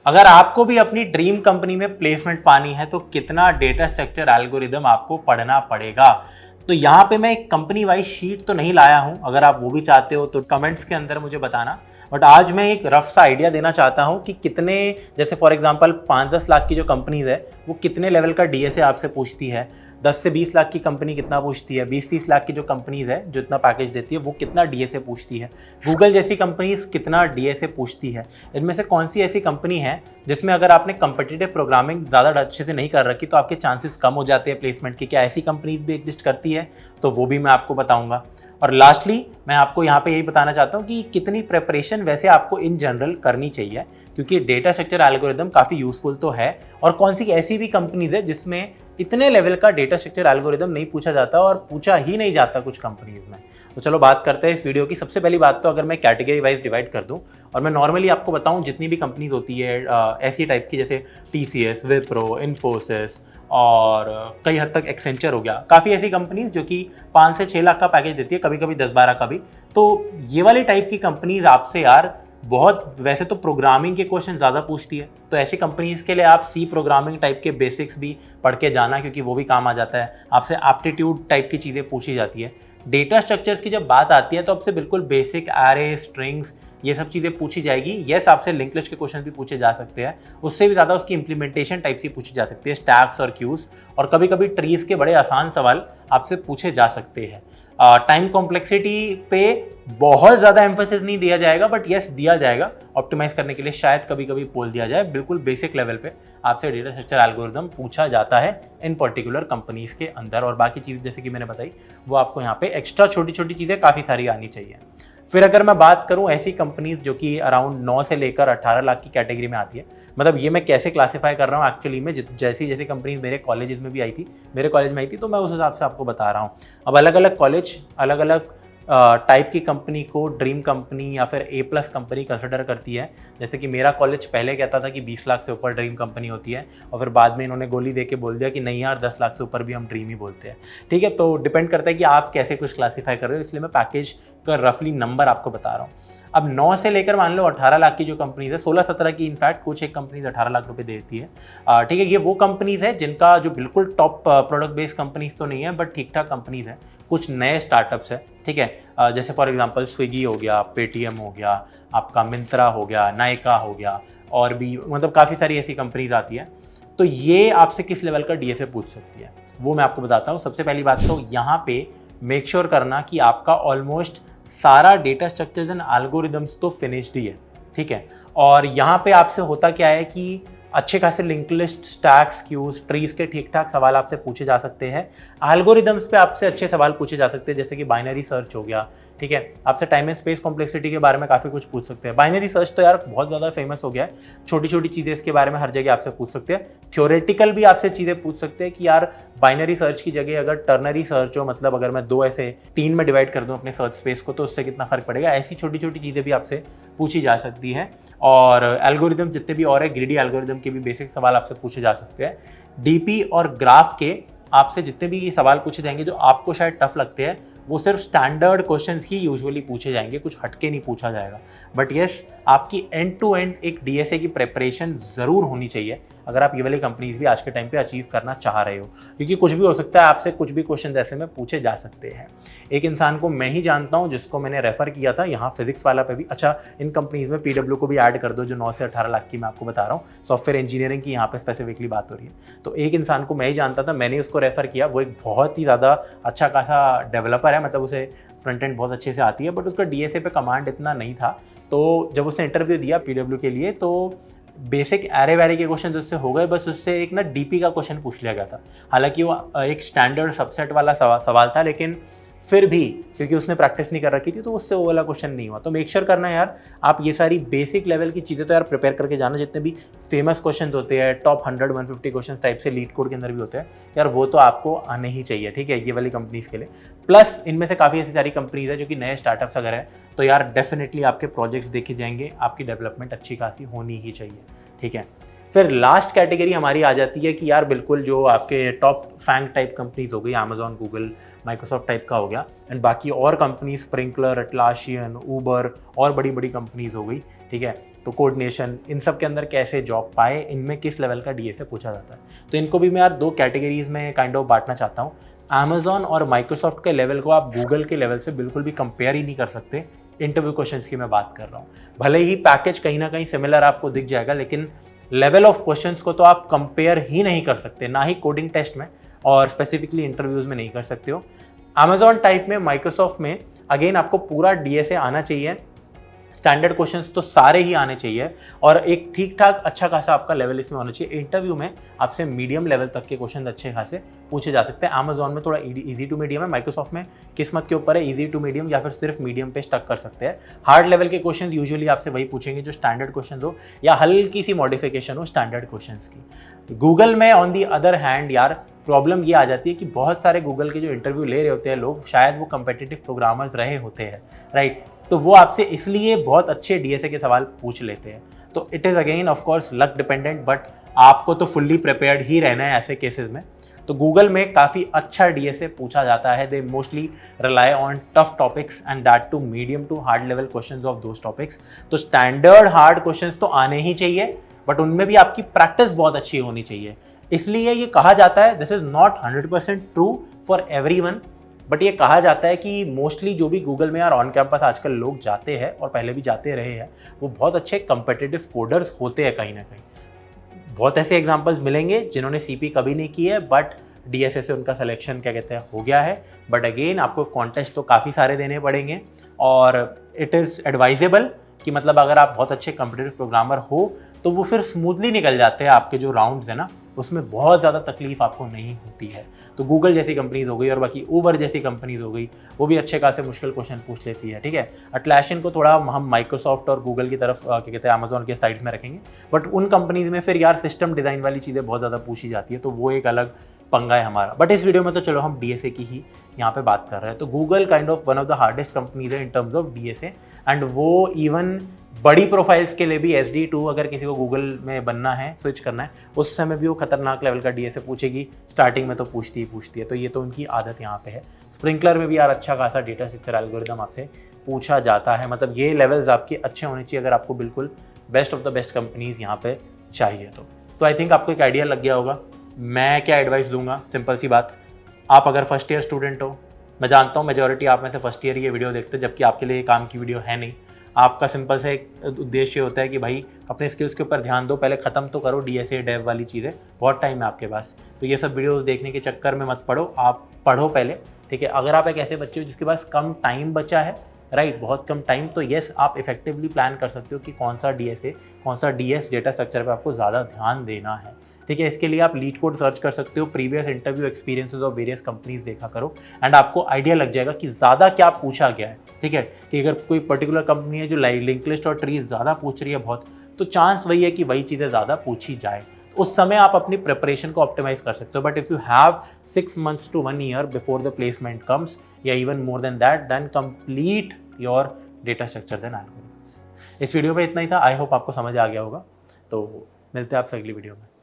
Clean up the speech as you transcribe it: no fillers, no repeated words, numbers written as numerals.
अगर आपको भी अपनी ड्रीम कंपनी में प्लेसमेंट पानी है तो कितना डेटा स्ट्रक्चर एल्गोरिदम आपको पढ़ना पड़ेगा। तो यहाँ पे मैं एक कंपनी वाइज शीट तो नहीं लाया हूँ, अगर आप वो भी चाहते हो तो कमेंट्स के अंदर मुझे बताना। बट आज मैं एक रफ सा आइडिया देना चाहता हूँ कि कितने, जैसे फॉर एग्जांपल 5-10 लाख की जो कंपनीज है वो कितने लेवल का डीएसए आपसे पूछती है, 10 से 20 लाख की कंपनी कितना पूछती है, 20-30 लाख की जो कंपनीज है जो इतना पैकेज देती है वो कितना डीएसए पूछती है, गूगल जैसी कंपनीज कितना डीएसए पूछती है। इनमें से कौन सी ऐसी कंपनी है जिसमें अगर आपने कम्पिटिटिव प्रोग्रामिंग ज़्यादा अच्छे से नहीं कर रखी तो आपके चांसेस कम हो जाते हैं प्लेसमेंट के। क्या ऐसी कंपनीज भी एग्जिस्ट करती है, तो वो भी मैं आपको बताऊंगा। और लास्टली मैं आपको यहाँ पे यही बताना चाहता हूँ कि कितनी प्रिपरेशन वैसे आपको इन जनरल करनी चाहिए, क्योंकि डेटा स्ट्रक्चर एल्गोरिदम काफ़ी यूजफुल तो है, और कौन सी ऐसी भी कंपनीज है जिसमें इतने लेवल का डेटा स्ट्रक्चर एल्गोरिदम नहीं पूछा जाता और पूछा ही नहीं जाता कुछ कंपनीज में। तो चलो बात करते हैं इस वीडियो की। सबसे पहली बात तो अगर मैं कैटेगरी वाइज डिवाइड कर दूं और मैं नॉर्मली आपको बताऊं जितनी भी कंपनीज होती है ऐसी टाइप की, जैसे TCS, विप्रो, इन्फोसिस और कई हद तक एक्सेंचर हो गया, काफ़ी ऐसी कंपनीज जो कि 5 से 6 लाख का पैकेज देती है, कभी कभी 10-12 का भी। तो ये वाली टाइप की कंपनीज आपसे यार बहुत, वैसे तो प्रोग्रामिंग के क्वेश्चन ज़्यादा पूछती है, तो ऐसी कंपनीज के लिए आप सी प्रोग्रामिंग टाइप के बेसिक्स भी पढ़ के जाना, क्योंकि वो भी काम आ जाता है। आपसे एप्टीट्यूड टाइप की चीज़ें पूछी जाती है। डेटा स्ट्रक्चर्स की जब बात आती है तो आपसे बिल्कुल बेसिक एरे, स्ट्रिंग्स, ये सब चीज़ें पूछी जाएगी। यस, आपसे लिंक लिस्ट के क्वेश्चन भी पूछे जा सकते हैं, उससे भी ज़्यादा उसकी इंप्लीमेंटेशन टाइप से पूछी जा सकती है, स्टैक्स और क्यूज, और कभी कभी ट्रीज के बड़े आसान सवाल आपसे पूछे जा सकते हैं। टाइम कॉम्प्लेक्सिटी पे बहुत ज़्यादा एम्फोसिस नहीं दिया जाएगा, बट यस दिया जाएगा ऑप्टिमाइज करने के लिए, शायद कभी कभी बोल दिया जाए। बिल्कुल बेसिक लेवल पे आपसे डेटा स्ट्रक्चर एल्गोरिदम पूछा जाता है इन पर्टिकुलर कंपनीज के अंदर, और बाकी चीज़ जैसे कि मैंने बताई वो आपको यहाँ पे एक्स्ट्रा छोटी छोटी चीज़ें काफ़ी सारी आनी चाहिए। फिर अगर मैं बात करूं ऐसी कंपनीज जो कि अराउंड 9 से लेकर 18 लाख की कैटेगरी में आती है, मतलब ये मैं कैसे क्लासीफाई कर रहा हूं एक्चुअली में, जैसी जैसी कंपनीज मेरे कॉलेजेस में भी आई थी, मेरे कॉलेज में आई थी, तो मैं उस हिसाब से आपको बता रहा हूं। अब अलग अलग कॉलेज अलग अलग टाइप की कंपनी को ड्रीम कंपनी या फिर A+ कंपनी कंसिडर करती है। जैसे कि मेरा कॉलेज पहले कहता था कि 20 लाख से ऊपर ड्रीम कंपनी होती है, और फिर बाद में इन्होंने गोली दे के बोल दिया कि नहीं यार 10 लाख से ऊपर भी हम ड्रीम ही बोलते हैं। ठीक है, तो डिपेंड करता है कि आप कैसे कुछ क्लासीफाई कर रहे हो, इसलिए मैं पैकेज का रफली नंबर आपको बता रहा हूँ। अब 9 से लेकर मान लो 18 लाख की जो कंपनीज है, 16-17 की इनफैक्ट कुछ एक कंपनीज 18 लाख रुपए देती है। ठीक है, ये वो कंपनीज है जिनका जो बिल्कुल टॉप प्रोडक्ट बेस्ड कंपनीज तो नहीं है, बट ठीक ठाक कंपनीज है, कुछ नए स्टार्टअप्स है। ठीक है, जैसे फॉर एग्जांपल स्विगी हो गया, पेटीएम हो गया, आपका मिंत्रा हो गया, नायका हो गया, और भी मतलब काफ़ी सारी ऐसी कंपनीज आती है। तो ये आपसे किस लेवल का डीएसए पूछ सकती है वो मैं आपको बताता हूँ। सबसे पहली बात तो यहाँ पे मेक श्योर करना कि आपका ऑलमोस्ट सारा डेटा स्ट्रक्चर्स एंड एल्गोरिदम्स तो फिनिश्ड ही है। ठीक है, और यहाँ पे आपसे होता क्या है कि अच्छे खासे link list, stacks, queues, trees के ठीक ठाक सवाल आपसे पूछे जा सकते हैं। एल्गोरिदम्स पे आपसे अच्छे सवाल पूछे जा सकते हैं, जैसे कि बाइनरी सर्च हो गया। ठीक है, आपसे टाइम एंड स्पेस कॉम्प्लेक्सिटी के बारे में काफ़ी कुछ पूछ सकते हैं। बाइनरी सर्च तो यार बहुत ज़्यादा फेमस हो गया है, छोटी छोटी चीज़ें इसके बारे में हर जगह आपसे पूछ सकते हैं। थ्योरेटिकल भी आपसे चीज़ें पूछ सकते हैं कि यार बाइनरी सर्च की जगह अगर टर्नरी सर्च हो, मतलब अगर मैं 2 ऐसे 3 में डिवाइड कर दूं अपने सर्च स्पेस को, तो उससे कितना फर्क पड़ेगा। ऐसी छोटी छोटी चीज़ें भी आपसे पूछी जा सकती हैं। और एल्गोरिदम जितने भी और है, ग्रीडी एल्गोरिदम के भी बेसिक सवाल आपसे पूछे जा सकते हैं। डीपी और ग्राफ के आपसे जितने भी सवाल पूछे जाएंगे जो आपको शायद टफ लगते हैं, वो सिर्फ स्टैंडर्ड क्वेश्चंस ही यूजुअली पूछे जाएंगे, कुछ हटके नहीं पूछा जाएगा। बट यस, आपकी एंड टू एंड एक डीएसए की प्रिपरेशन ज़रूर होनी चाहिए अगर आप ये वाली कंपनीज भी आज के टाइम पे अचीव करना चाह रहे हो, क्योंकि कुछ भी हो सकता है, आपसे कुछ भी क्वेश्चन ऐसे में पूछे जा सकते हैं। एक इंसान को मैं ही जानता हूँ जिसको मैंने रेफर किया था यहाँ फिजिक्स वाला पे भी। अच्छा, इन कंपनीज में PW को भी ऐड कर दो, जो 9 से 18 लाख की मैं आपको बता रहा हूँ, सॉफ्टवेयर इंजीनियरिंग की यहाँ पे स्पेसिफिकली बात हो रही है। तो एक इंसान को मैं ही जानता था, मैंने उसको रेफर किया। वो एक बहुत ही ज़्यादा अच्छा खासा डेवलपर है, मतलब उसे फ्रंट एंड बहुत अच्छे से आती है, बट उसका डीएसए पे कमांड इतना नहीं था। तो जब उसने इंटरव्यू दिया PW के लिए, तो बेसिक एरे वैरे के क्वेश्चन उससे हो गए, बस उससे एक ना डीपी का क्वेश्चन पूछ लिया गया था। हालांकि वो एक स्टैंडर्ड सबसेट वाला सवाल था, लेकिन फिर भी क्योंकि उसने प्रैक्टिस नहीं कर रखी थी तो उससे वो वाला क्वेश्चन नहीं हुआ। तो मेक श्योर करना यार आप ये सारी बेसिक लेवल की चीज़ें तो यार प्रिपेयर करके जाना। जितने भी फेमस क्वेश्चन होते हैं, टॉप 100-150 क्वेश्चन टाइप से लीड कोड के अंदर भी होते हैं यार, वो तो आपको आने ही चाहिए। ठीक है, ये वाली कंपनीज के लिए। प्लस इनमें से काफ़ी ऐसी सारी कंपनीज है जो कि नए स्टार्टअप्स अगर है तो यार डेफिनेटली आपके प्रोजेक्ट्स देखे जाएंगे, आपकी डेवलपमेंट अच्छी खासी होनी ही चाहिए। ठीक है, फिर लास्ट कैटेगरी हमारी आ जाती है कि यार बिल्कुल जो आपके टॉप फैंग टाइप कंपनीज हो गई, अमेजॉन, गूगल, माइक्रोसॉफ्ट टाइप का हो गया, एंड बाकी और कंपनी स्प्रिंकलर, अटलासियन, ऊबर और बड़ी बड़ी कंपनीज हो गई। ठीक है, तो कोऑर्डिनेशन, इन सब के अंदर कैसे जॉब पाए, इनमें किस लेवल का डीएसए पूछा जाता है। तो इनको भी मैं यार 2 कैटेगरीज में काइंड ऑफ बांटना चाहता हूँ। अमेजॉन और माइक्रोसॉफ्ट के लेवल को आप गूगल के लेवल से बिल्कुल भी कंपेयर ही नहीं कर सकते। इंटरव्यू क्वेश्चंस की मैं बात कर रहा हूँ, भले ही पैकेज कहीं ना कहीं सिमिलर आपको दिख जाएगा, लेकिन लेवल ऑफ क्वेश्चंस को तो आप कंपेयर ही नहीं कर सकते, ना ही कोडिंग टेस्ट में और स्पेसिफिकली इंटरव्यूज में नहीं कर सकते हो। अमेजॉन टाइप में, माइक्रोसॉफ्ट में अगेन आपको पूरा डीएसए आना चाहिए, स्टैंडर्ड क्वेश्चंस तो सारे ही आने चाहिए और एक ठीक ठाक अच्छा खासा आपका लेवल इसमें होना चाहिए। इंटरव्यू में आपसे मीडियम लेवल तक के क्वेश्चन अच्छे खासे पूछे जा सकते हैं। अमेजॉन में थोड़ा इजी टू मीडियम है, माइक्रोसॉफ्ट में किस्मत के ऊपर है, इजी टू मीडियम या फिर सिर्फ मीडियम पे स्टक कर सकते हैं। हार्ड लेवल के क्वेश्चन यूजुअली आपसे वही पूछेंगे जो स्टैंडर्ड क्वेश्चन हो या हल्की सी मॉडिफिकेशन हो स्टैंडर्ड क्वेश्चन की। गूगल में ऑन दी अदर हैंड यार प्रॉब्लम ये आ जाती है कि बहुत सारे गूगल के जो इंटरव्यू ले रहे होते हैं लोग, शायद वो कंपेटिटिव प्रोग्रामर्स रहे होते हैं, राइट। तो वो आपसे इसलिए बहुत अच्छे डीएसए के सवाल पूछ लेते हैं। तो it is again of course luck dependent, but आपको तो फुल्ली प्रिपेयर्ड ही रहना है ऐसे केसेस में। तो गूगल में काफ़ी अच्छा डीएसए पूछा जाता है। They mostly rely on tough topics and that too medium to hard level questions of those topics. तो स्टैंडर्ड हार्ड क्वेश्चंस तो आने ही चाहिए, बट उनमें भी आपकी प्रैक्टिस बहुत अच्छी होनी चाहिए। इसलिए ये कहा जाता है, this is not 100% true for everyone, but ये कहा जाता है कि मोस्टली जो भी गूगल में यार ऑन कैंपस आजकल लोग जाते हैं और पहले भी जाते रहे हैं, वो बहुत अच्छे कंपेटिटिव कोडर्स होते हैं कहीं ना कहीं। बहुत ऐसे एग्जांपल्स मिलेंगे जिन्होंने सीपी कभी नहीं की है बट डीएसए से उनका सिलेक्शन क्या कहते हैं हो गया है। बट अगेन आपको कॉन्टेस्ट तो काफ़ी सारे देने पड़ेंगे और इट इज़ एडवाइजेबल कि मतलब अगर आप बहुत अच्छे कंपेटिटिव प्रोग्रामर हो तो वो फिर स्मूथली निकल जाते हैं आपके जो राउंड्स है ना, उसमें बहुत ज़्यादा तकलीफ आपको नहीं होती है। तो गूगल जैसी कंपनीज हो गई और बाकी ऊबर जैसी कंपनीज हो गई, वो भी अच्छे खासे मुश्किल क्वेश्चन पूछ लेती है, ठीक है। अटलैसियन को थोड़ा हम माइक्रोसॉफ्ट और गूगल की तरफ क्या कहते हैं अमेजॉन के साइड्स में रखेंगे, बट उन कंपनीज में फिर यार सिस्टम डिज़ाइन वाली चीज़ें बहुत ज़्यादा पूछी जाती है, तो वो एक अलग पंगा है हमारा। बट इस वीडियो में तो चलो हम डीएसए की ही यहाँ पे बात कर रहे हैं। तो Google kind of one of the hardest companies है in terms of DSA, and वो इवन बड़ी प्रोफाइल्स के लिए भी SD2 अगर किसी को गूगल में बनना है, स्विच करना है, उस समय भी वो खतरनाक लेवल का डीएसए पूछेगी। स्टार्टिंग में तो पूछती है, तो ये तो उनकी आदत यहाँ पे है। स्प्रिंकलर में भी यार अच्छा खासा डेटा स्ट्रक्चर एल्गोरिदम आपसे पूछा जाता है। मतलब ये लेवल्स आपके अच्छे होने चाहिए अगर आपको बिल्कुल best of the best companies यहाँ पे चाहिए। तो आई थिंक आपको एक आइडिया लग गया होगा मैं क्या एडवाइस दूंगा। सिंपल सी बात, आप अगर फर्स्ट ईयर स्टूडेंट हो, मैं जानता हूँ मेजॉरिटी आप में से फर्स्ट ईयर ये वीडियो देखते हैं, जबकि आपके लिए काम की वीडियो है नहीं। आपका सिंपल से एक उद्देश्य होता है कि भाई अपने स्किल्स के ऊपर ध्यान दो, पहले ख़त्म तो करो डीएसए डेव वाली चीज़ें, बहुत टाइम है आपके पास। तो ये सब वीडियोस देखने के चक्कर में मत पड़ो, आप पढ़ो पहले, ठीक है। अगर आप एक ऐसे बच्चे हो जिसके पास कम टाइम बचा है, राइट, बहुत कम टाइम, तो येस आप इफेक्टिवली प्लान कर सकते हो कि कौन सा डीएसए, कौन सा डीएस डेटा स्ट्रक्चर पर आपको ज़्यादा ध्यान देना है, ठीक है। इसके लिए आप लीड कोड सर्च कर सकते हो, previous interview experiences of various companies देखा करो, एंड आपको आइडिया लग जाएगा कि ज़्यादा क्या पूछा गया है, ठीक है। कि अगर कोई पर्टिकुलर कंपनी है जो लिंक लिस्ट और ट्रीज ज़्यादा पूछ रही है बहुत, तो चांस वही है कि वही चीज़ें ज़्यादा पूछी जाए। उस समय आप अपनी प्रिपरेशन को ऑप्टिमाइज कर सकते हो। But if you have 6 months to 1 year before the placement comes, या even more than that, then complete your data structure then algorithms. इस वीडियो में इतना ही था, आई होप आपको समझ आ गया होगा। तो मिलते हैं आपसे अगली वीडियो में।